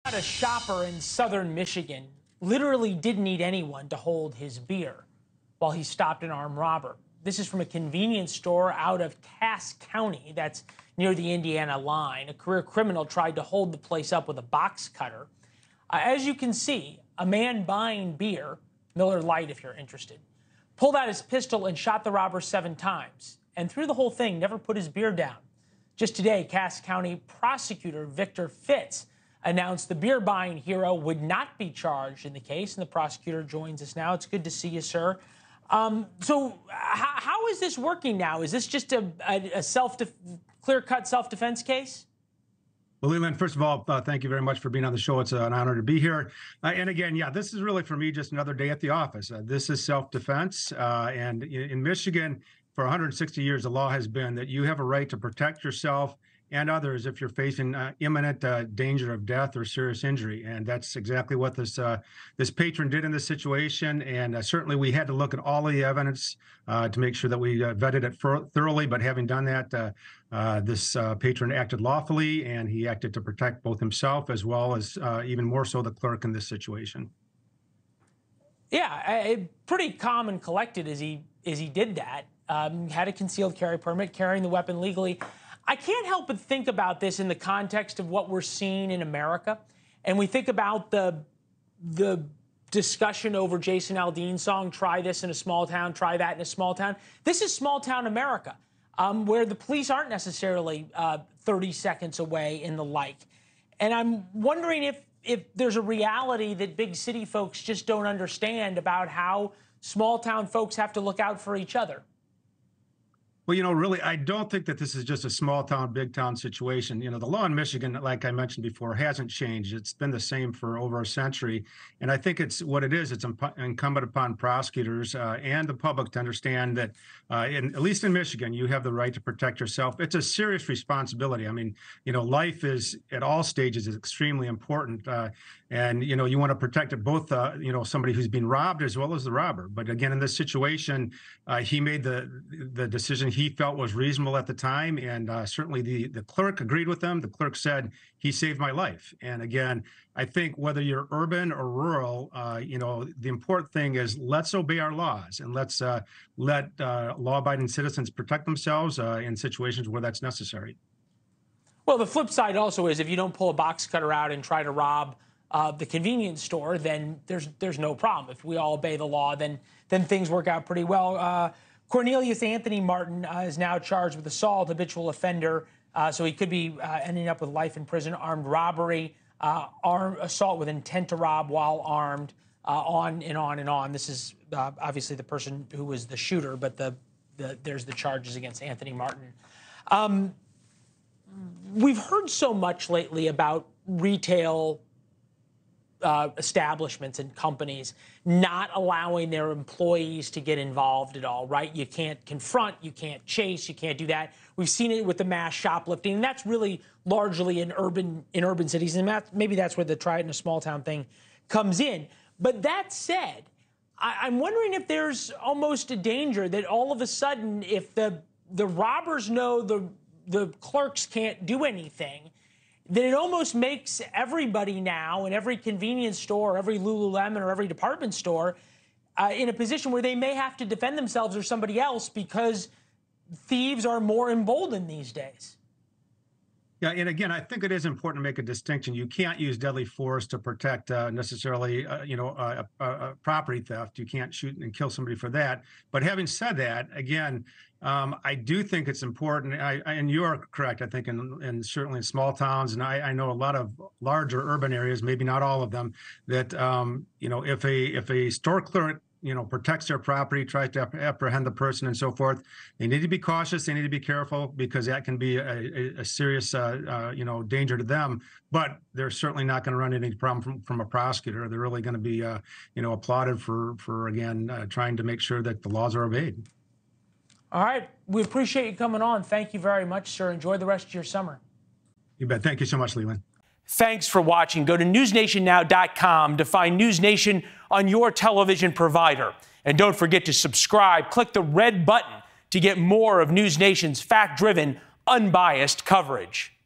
A shopper in southern Michigan literally didn't need anyone to hold his beer while he stopped an armed robber. This is from a convenience store out of Cass County, that's near the Indiana line. A career criminal tried to hold the place up with a box cutter. As you can see, a man buying beer, Miller Lite if you're interested, pulled out his pistol and shot the robber 7 times. And through the whole thing, never put his beer down. Just today, Cass County Prosecutor Victor Fitz announced the beer buying hero would not be charged in the case, and the prosecutor joins us now. It's good to see you, sir. So how is this working now? Is this just a clear-cut self-defense case? Well, Leland, first of all, thank you very much for being on the show. It's an honor to be here. And again, yeah, this is really, for me, just another day at the office. This is self-defense. And in Michigan, for 160 years, the law has been that you have a right to protect yourself and others if you're facing imminent danger of death or serious injury. And that's exactly what this patron did in this situation. And certainly we had to look at all of the evidence to make sure that we vetted it thoroughly. But having done that, this patron acted lawfully, and he acted to protect both himself as well as even more so the clerk in this situation. Yeah, pretty calm and collected as he did that. Had a concealed carry permit, carrying the weapon legally. I can't help but think about this in the context of what we're seeing in America. And we think about the discussion over Jason Aldean's song, "Try this in a small town, try that in a small town." This is small town America, where the police aren't necessarily 30 seconds away and the like. And I'm wondering if there's a reality that big city folks just don't understand about how small town folks have to look out for each other. Well, really, I don't think that this is just a small town, big town situation. The law in Michigan, like I mentioned before, hasn't changed. It's been the same for over a century. And I think it's incumbent upon prosecutors and the public to understand that, at least in Michigan, you have the right to protect yourself. It's a serious responsibility. I mean, life is at all stages is extremely important. And, you want to protect it both, somebody who's been robbed as well as the robber. But again, in this situation, he made the decision he felt was reasonable at the time. And certainly the clerk agreed with him. The clerk said, he saved my life. And again, I think whether you're urban or rural, the important thing is let's obey our laws and let's let law-abiding citizens protect themselves in situations where that's necessary. Well, the flip side also is if you don't pull a box cutter out and try to rob the convenience store, then there's no problem. If we all obey the law, then things work out pretty well. Cornelius Anthony Martin is now charged with assault, habitual offender, so he could be ending up with life in prison, armed robbery, assault with intent to rob while armed, on and on and on. This is obviously the person who was the shooter, but there's the charges against Anthony Martin. We've heard so much lately about retail establishments and companies not allowing their employees to get involved at all, right? You can't confront, you can't chase, you can't do that. We've seen it with the mass shoplifting, and that's really largely in urban cities, and maybe that's where the try it in a small town thing comes in. But that said, I'm wondering if there's almost a danger that all of a sudden, if the robbers know the clerks can't do anything, then it almost makes everybody now in every convenience store, every Lululemon or every department store in a position where they may have to defend themselves or somebody else because thieves are more emboldened these days. Yeah, and again, I think it is important to make a distinction. You can't use deadly force to protect necessarily, property theft. You can't shoot and kill somebody for that. But having said that, again, I do think it's important, and you are correct, I think, and certainly in small towns, and I know a lot of larger urban areas, maybe not all of them, that, if a store clerk protects their property, tries to apprehend the person and so forth, they need to be cautious. They need to be careful because that can be a serious, danger to them. But they're certainly not going to run into any problem from a prosecutor. They're really going to be, applauded for again, trying to make sure that the laws are obeyed. All right. We appreciate you coming on. Thank you very much, sir. Enjoy the rest of your summer. You bet. Thank you so much, Leland. Thanks for watching. Go to newsnationnow.com to find NewsNation on your television provider. And don't forget to subscribe. Click the red button to get more of NewsNation's fact-driven, unbiased coverage.